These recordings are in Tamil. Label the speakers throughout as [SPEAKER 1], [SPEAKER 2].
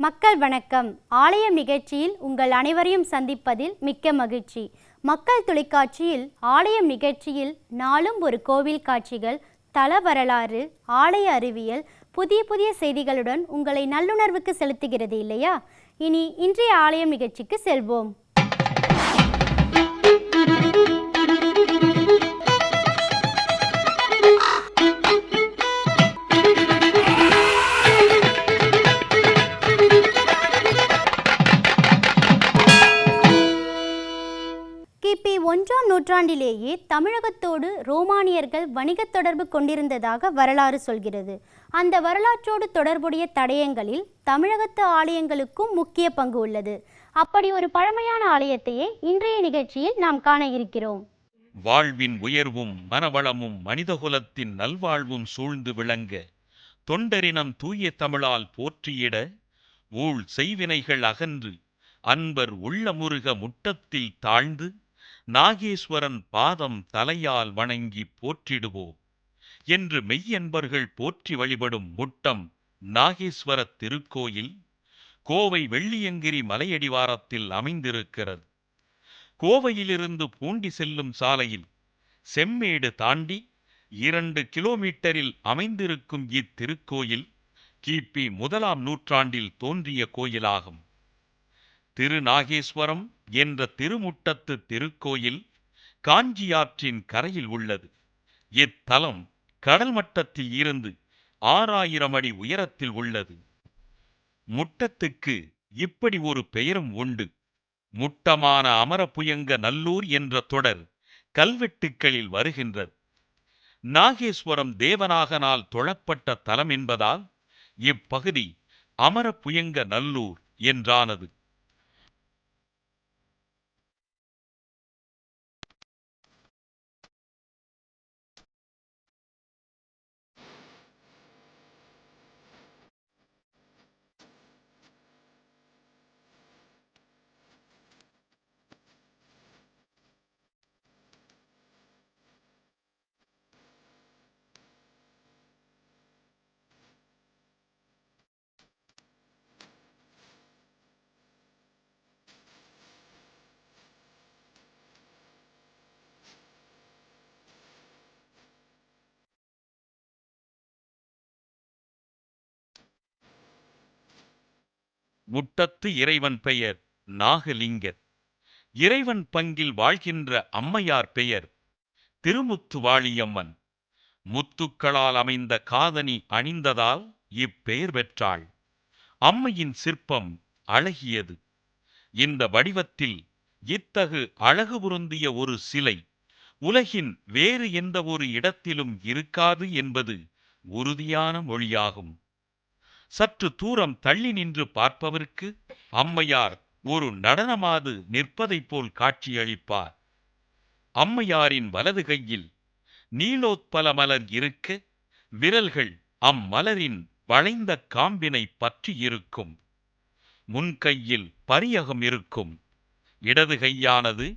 [SPEAKER 1] மக்கள் வணக்கம். ஆலயம் நிகழ்ச்சியில் உங்கள் அனைவரையும் சந்திப்பதில் மிக்க மகிழ்ச்சி. மக்கள் தொலைக்காட்சியில் ஆலயம் நிகழ்ச்சியில் நாளும் ஒரு கோவில் காட்சிகள், தல வரலாறு, ஆலய அறிவியல், புதிய புதிய செய்திகளுடன் உங்களை நல்லுணர்வுக்கு செலுத்துகிறது இல்லையா? இனி இன்றைய ஆலயம் நிகழ்ச்சிக்கு செல்வோம். கிபி 1ஆம் நூற்றாண்டிலேயே தமிழகத்தோடு ரோமானியர்கள் வணிகத் தொடர்பு கொண்டிருந்ததாக வரலாறு சொல்கிறது. அந்த வரலாற்றோடு தொடர்புடைய தடயங்களில் தமிழகத்து ஆலயங்களுக்கும் முக்கிய பங்கு உள்ளது. அப்படி ஒரு பழமையான ஆலயத்தையே இன்றைய நிகழ்ச்சியில் நாம் காண இருக்கிறோம்.
[SPEAKER 2] வாழ்வின் உயர்வும் மனவளமும் மனிதகுலத்தின் நல்வாழ்வும் சூழ்ந்து விளங்க, தொண்டரினம் தூய தமிழால் போற்றியிட, ஊழ் செய்வினைகள் அகன்று அன்பர் உள்ளமுருக முட்டத்தில் தாழ்ந்து நாகேஸ்வரன் பாதம் தலையால் வணங்கி போற்றிடுவோம் என்று மெய்யன்பர்கள் போற்றி வழிபடும் முட்டம் நாகேஸ்வர திருக்கோயில் கோவை வெள்ளியங்கிரி மலையடிவாரத்தில் அமைந்திருக்கிறது. கோவையிலிருந்து பூண்டி செல்லும் சாலையில் செம்மேடு தாண்டி 2 கிலோமீட்டரில் அமைந்திருக்கும் இத்திருக்கோயில் கிபி 1ஆம் நூற்றாண்டில் தோன்றிய கோயிலாகும். திருநாகேஸ்வரம் என்ற திருமுட்டத்து திருக்கோயில் காஞ்சியாற்றின் கரையில் உள்ளது. இத்தலம் கடல் மட்டத்தில் இருந்து 6000 அடி உயரத்தில் உள்ளது. முட்டத்துக்கு இப்படி ஒரு பெயரும் உண்டு. முட்டமான அமரபுயங்க நல்லூர் என்ற தொடர் கல்வெட்டுக்களில் வருகின்றது. நாகேஸ்வரம் தேவநாகனால் தொழப்பட்ட தலம் என்பதால் இப்பகுதி அமரபுயங்க நல்லூர் என்றானது. முட்டத்து இறைவன் பெயர் நாகலிங்கர். இறைவன் பங்கில் வாழ்கின்ற அம்மையார் பெயர் திருமுத்துவாழியம்மன். முத்துக்களால் அமைந்த காதணி அணிந்ததால் இப்பெயர் பெற்றாள். அம்மையின் சிற்பம் அழகியது. இந்த வடிவத்தில் இத்தகு அழகு பொருந்திய ஒரு சிலை உலகின் வேறு எந்த ஒரு இடத்திலும் இருக்காது என்பது உறுதியான மொழியாகும். சற்று தூரம் தள்ளி நின்று பார்ப்பவருக்கு அம்மையார் ஒரு நடனமாது நிற்பதைப் போல் காட்சியளிப்பார். அம்மையாரின் வலது கையில் நீலோத்பல மலர் இருக்க, விரல்கள் அம்மலரின் வளைந்த காம்பினை பற்றி இருக்கும். முன்கையில் பரியகம் இருக்கும். இடது கையானது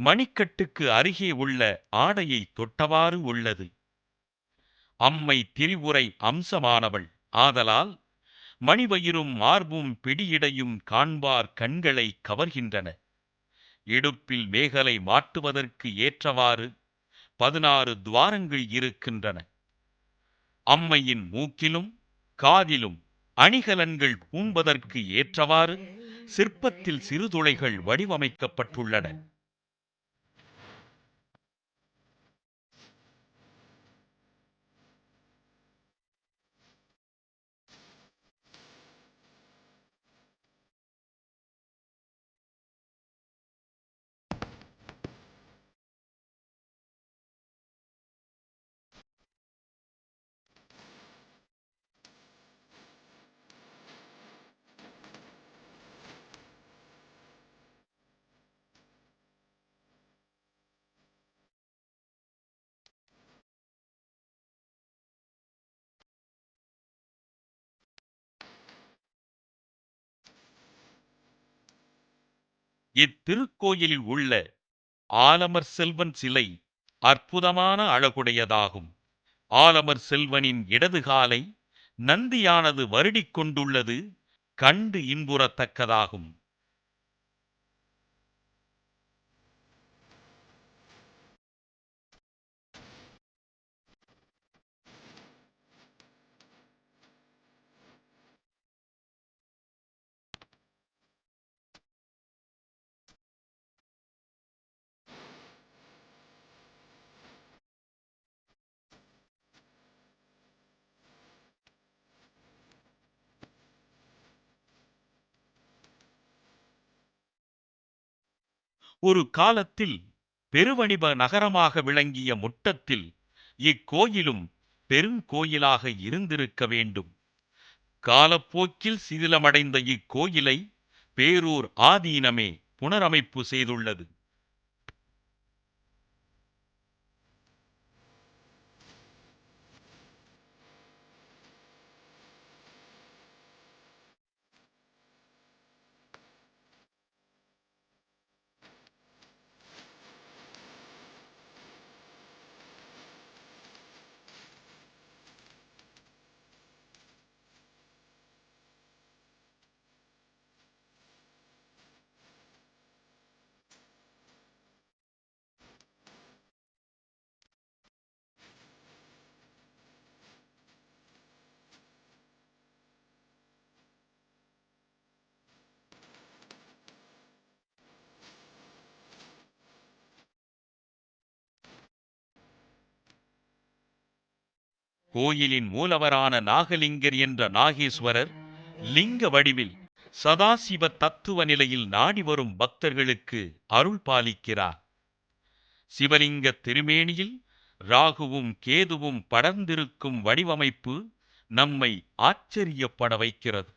[SPEAKER 2] மணிக்கட்டுக்கு அருகே உள்ள ஆடையை தொட்டவாறு உள்ளது. அம்மை திரிபுரை அம்சமானவள் ஆதலால் மணிவயிரும் மார்பும் பிடியிடையும் காண்பார் கண்களை கவர்கின்றன. இடுப்பில் மேகலை மாட்டுவதற்கு ஏற்றவாறு 16 துவாரங்கள் இருக்கின்றன. அம்மையின் மூக்கிலும் காதிலும் அணிகலன்கள் பூண்பதற்கு ஏற்றவாறு சிற்பத்தில் சிறுதுளைகள் வடிவமைக்கப்பட்டுள்ளன. இத்திருக்கோயிலில் உள்ள ஆலமர் செல்வன் சிலை அற்புதமான அழகுடையதாகும். ஆலமர் செல்வனின் இடது காலை நந்தியானது வருடிக் கொண்டுள்ளது. கண்டு இன்புறத்தக்கதாகும். ஒரு காலத்தில் பெருவணிப நகரமாக விளங்கிய முட்டத்தில் இக்கோயிலும் பெருங்கோயிலாக இருந்திருக்க வேண்டும். காலப்போக்கில் சிதிலமடைந்த இக்கோயிலை பேரூர் ஆதீனமே புனரமைப்பு செய்துள்ளது. கோயிலின் மூலவரான நாகலிங்கர் என்ற நாகேஸ்வரர் லிங்க வடிவில் சதாசிவ தத்துவ நிலையில் நாடி வரும் பக்தர்களுக்கு அருள் பாலிக்கிறார். சிவலிங்க திருமேனியில் ராகுவும் கேதுவும் படர்ந்திருக்கும் வடிவமைப்பு நம்மை ஆச்சரியப்பட வைக்கிறது.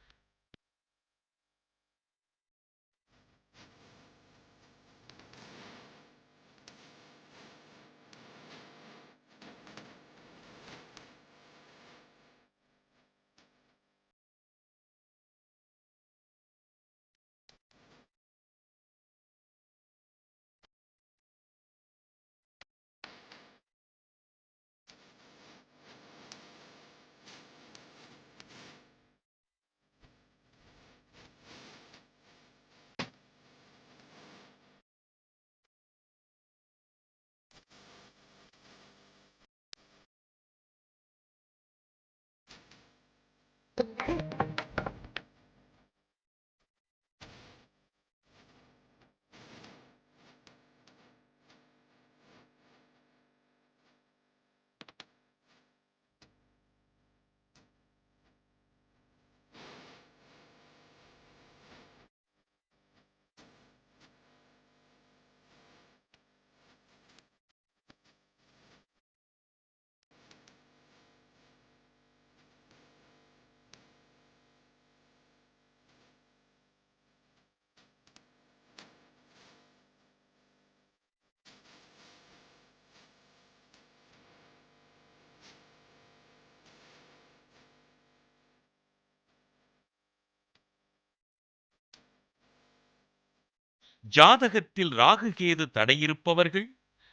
[SPEAKER 2] ஜாதகத்தில் ராகுகேது தடையிருப்பவர்கள்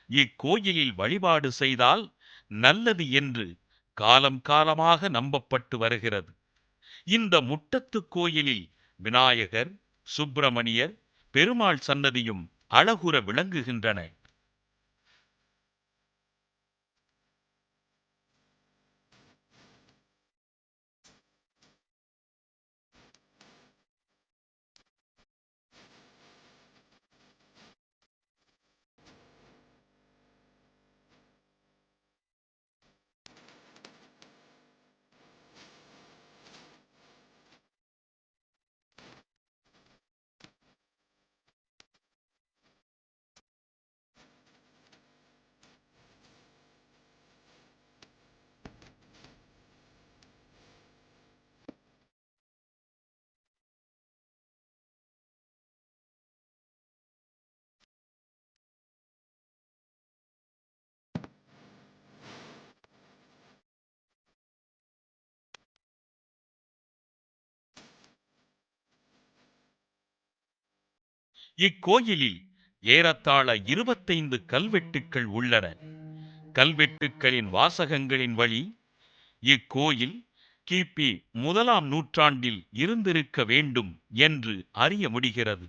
[SPEAKER 2] இக்கோயிலில் வழிபாடு செய்தால் நல்லது என்று காலம் காலமாக நம்பப்பட்டு வருகிறது. இந்த முட்டத்து கோயிலில் விநாயகர், சுப்பிரமணியர், பெருமாள் சன்னதியும் அழகுற விளங்குகின்றன. இக்கோயிலில் ஏறத்தாழ 25 கல்வெட்டுக்கள் உள்ளன. கல்வெட்டுக்களின் வாசகங்களின் வழி இக்கோயில் கிபி 1ஆம் நூற்றாண்டில் இருந்திருக்க வேண்டும் என்று அறிய முடிகிறது.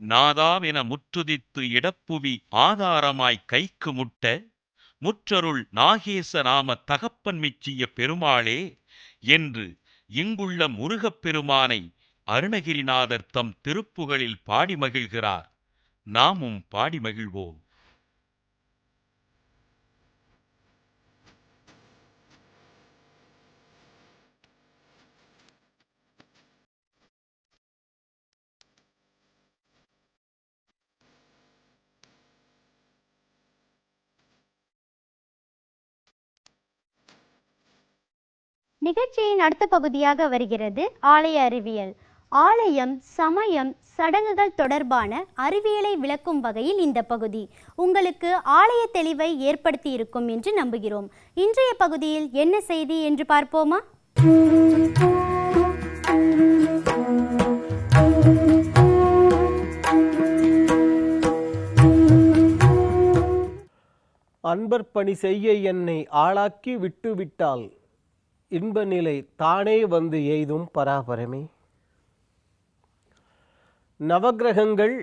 [SPEAKER 2] நாதாவென முற்றுதித்து இடப்புவி ஆதாரமாய் கைக்கு முட்ட முற்றருள் நாகேச நாம தகப்பன் மிச்சிய பெருமாளே என்று இங்குள்ள முருகப் பெருமானை அருணகிரிநாதர் தம் திருப்புகழில் பாடி மகிழ்கிறார். நாமும் பாடி மகிழ்வோம்.
[SPEAKER 1] நிகழ்ச்சியின் அடுத்த பகுதியாக வருகிறது ஆலய அறிவியல். ஆலயம், சமயம், சடங்குகள் தொடர்பான அறிவியலை விளக்கும் வகையில் இந்த பகுதி உங்களுக்கு ஆலய தெளிவை ஏற்படுத்தி இருக்கும் என்று நம்புகிறோம். இன்றைய பகுதியில் என்ன செய்தி என்று பார்ப்போமா?
[SPEAKER 3] அன்பர் பணி செய்ய என்னை ஆளாக்கி விட்டுவிட்டால் இன்ப நிலை தானே வந்து எய்தும் பராபரமே. நவக்கிரகங்கள்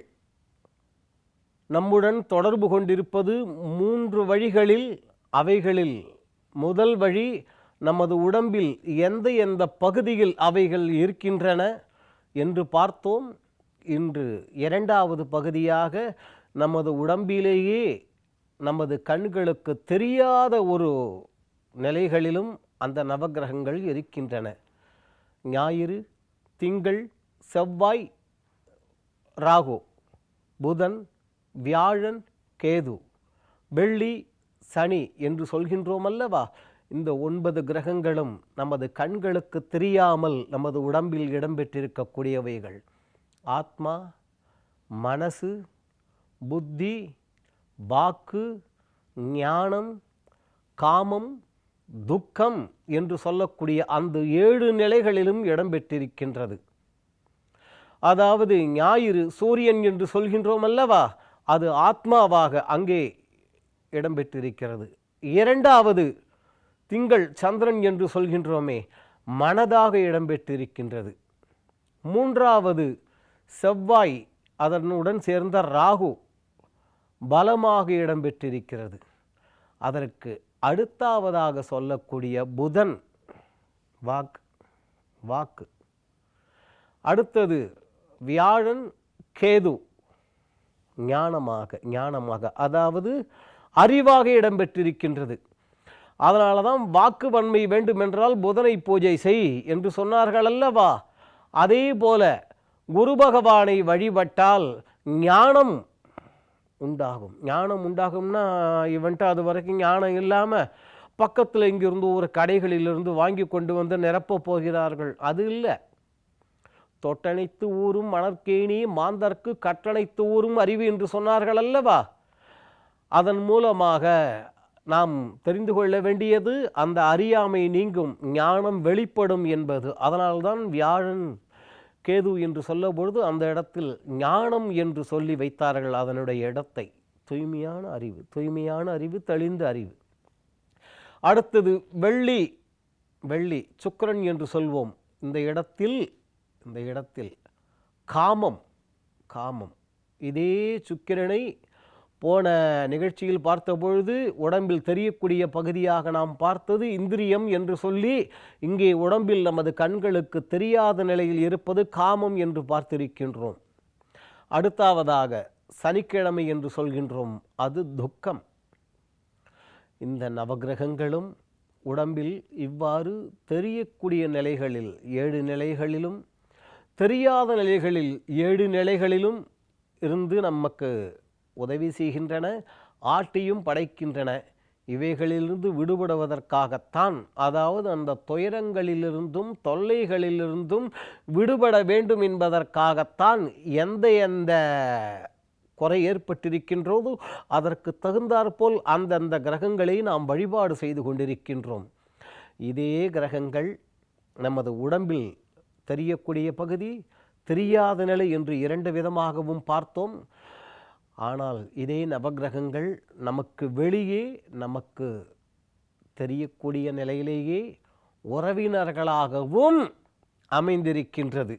[SPEAKER 3] நம்முடன் தொடர்பு கொண்டிருப்பது 3 வழிகளில். அவைகளில் முதல் வழி நமது உடம்பில் எந்த பகுதியில் அவைகள் இருக்கின்றன என்று பார்த்தோம். இன்று 2வது பகுதியாக நமது உடம்பிலேயே நமது கண்களுக்கு தெரியாத ஒரு நிலைகளிலும் அந்த நவக்கிரகங்கள் இருக்கின்றன. ஞாயிறு, திங்கள், செவ்வாய், ராகு, புதன், வியாழன், கேது, வெள்ளி, சனி என்று சொல்கின்றோம் அல்லவா? இந்த 9 கிரகங்களும் நமது கண்களுக்கு தெரியாமல் நமது உடம்பில் இடம்பெற்றிருக்கக்கூடியவைகள். ஆத்மா, மனசு, புத்தி, வாக்கு, ஞானம், காமம், துக்கம் என்று சொல்லக்கூடிய அந்த 7 நிலைகளிலும் இடம்பெற்றிருக்கின்றது. அதாவது ஞாயிறு சூரியன் என்று சொல்கின்றோம் அல்லவா, அது ஆத்மாவாக அங்கே இடம்பெற்றிருக்கிறது. 2வது திங்கள் சந்திரன் என்று சொல்கின்றோமே, மனதாக இடம்பெற்றிருக்கின்றது. 3வது செவ்வாய், அதனுடன் சேர்ந்த ராகு பலமாக இடம்பெற்றிருக்கிறது. அதற்கு அடுத்தாவதாக சொல்லக்கூடிய புதன் வாக்கு. அடுத்தது வியாழன், கேது ஞானமாக அதாவது அறிவாக இடம்பெற்றிருக்கின்றது. அதனால தான் வாக்கு வன்மை வேண்டுமென்றால் புதனை பூஜை செய் என்று சொன்னார்கள் அல்லவா? அதே போல குரு பகவானை வழிபட்டால் ஞானம் உண்டாகும்னா இவன்ட்டு அது வரைக்கும் ஞானம் இல்லாமல் பக்கத்தில் இங்கிருந்து ஒரு கடைகளிலிருந்து வாங்கி கொண்டு வந்து நிரப்ப போகிறார்கள். அது இல்லை. தொட்டணைத்து ஊரும் மணற்கேணி மாந்தர்க்கு கற்றணைத்து ஊரும் அறிவு என்று சொன்னார்கள் அல்லவா? அதன் மூலமாக நாம் தெரிந்து கொள்ள வேண்டியது அந்த அறியாமை நீங்கும், ஞானம் வெளிப்படும் என்பது. அதனால்தான் வியாழன் கேது என்று சொல்ல பொழுது அந்த இடத்தில் ஞானம் என்று சொல்லி வைத்தார்கள் அதனுடைய இடத்தை. தூய்மையான அறிவு, தெளிந்த அறிவு. அடுத்தது வெள்ளி சுக்கிரன் என்று சொல்வோம். இந்த இடத்தில் காமம் இதே சுக்கிரனை போன நிகழ்ச்சியில் பார்த்தபொழுது உடம்பில் தெரியக்கூடிய பகுதியாக நாம் பார்த்தது இந்திரியம் என்று சொல்லி, இங்கே உடம்பில் நமது கண்களுக்கு தெரியாத நிலையில் இருப்பது காமம் என்று பார்த்திருக்கின்றோம். அடுத்தாவதாக சனிக்கிழமை என்று சொல்கின்றோம், அது துக்கம். இந்த நவக்கிரகங்களும் உடம்பில் இவ்வாறு தெரியக்கூடிய நிலைகளில் 7 நிலைகளிலும், தெரியாத நிலைகளில் 7 நிலைகளிலும் இருந்து நமக்கு உதவி செய்கின்றன, ஆட்டியும் படைக்கின்றன. இவைகளிலிருந்து விடுபடுவதற்காகத்தான், அதாவது அந்த துயரங்களிலிருந்தும் தொல்லைகளிலிருந்தும் விடுபட வேண்டும் என்பதற்காகத்தான் எந்த குறை ஏற்பட்டிருக்கின்றதோ அதற்கு தகுந்தாற்போல் அந்தந்த கிரகங்களை நாம் வழிபாடு செய்து கொண்டிருக்கின்றோம். இதே கிரகங்கள் நமது உடம்பில் தெரியக்கூடிய பகுதி, தெரியாத நிலை என்று 2 விதமாகவும் பார்த்தோம். ஆனால் இதே நவக்கிரகங்கள் நமக்கு வெளியே, நமக்கு தெரியக்கூடிய நிலையிலேயே உறவினர்களாகவும் அமைந்திருக்கின்றது.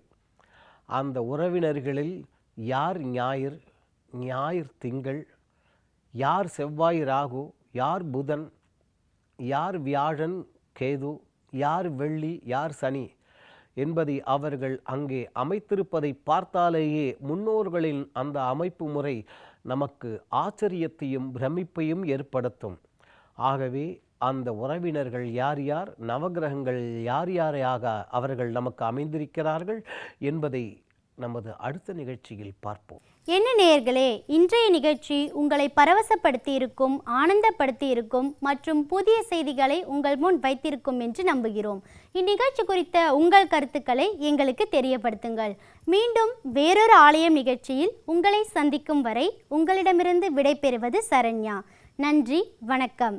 [SPEAKER 3] அந்த உறவினர்களில் யார் ஞாயிறு, ஞாயிறு திங்கள், யார் செவ்வாய் ராகு, யார் புதன், யார் வியாழன் கேது, யார் வெள்ளி, யார் சனி என்பதை அவர்கள் அங்கே அமைத்திருப்பதை பார்த்தாலேயே முன்னோர்களின் அந்த அமைப்பு முறை நமக்கு ஆச்சரியத்தையும் பிரமிப்பையும் ஏற்படுத்தும். ஆகவே அந்த உறவினர்கள் யார் யார், நவக்கிரகங்கள் யார் யாரையாக அவர்கள் நமக்கு அமைந்திருக்கிறார்கள் என்பதை நமது அடுத்த நிகழ்ச்சியில் பார்ப்போம்.
[SPEAKER 1] என்ன நேயர்களே, இன்றைய நிகழ்ச்சி உங்களை பரவசப்படுத்தி இருக்கும், ஆனந்தப்படுத்தி இருக்கும் மற்றும் புதிய செய்திகளை உங்கள் முன் வைத்திருக்கும் என்று நம்புகிறோம். இந்நிகழ்ச்சி குறித்த உங்கள் கருத்துக்களை எங்களுக்கு தெரியப்படுத்துங்கள். மீண்டும் வேறொரு ஆலயம் நிகழ்ச்சியில் உங்களை சந்திக்கும் வரை உங்களிடமிருந்து விடைபெறுவது சரண்யா. நன்றி, வணக்கம்.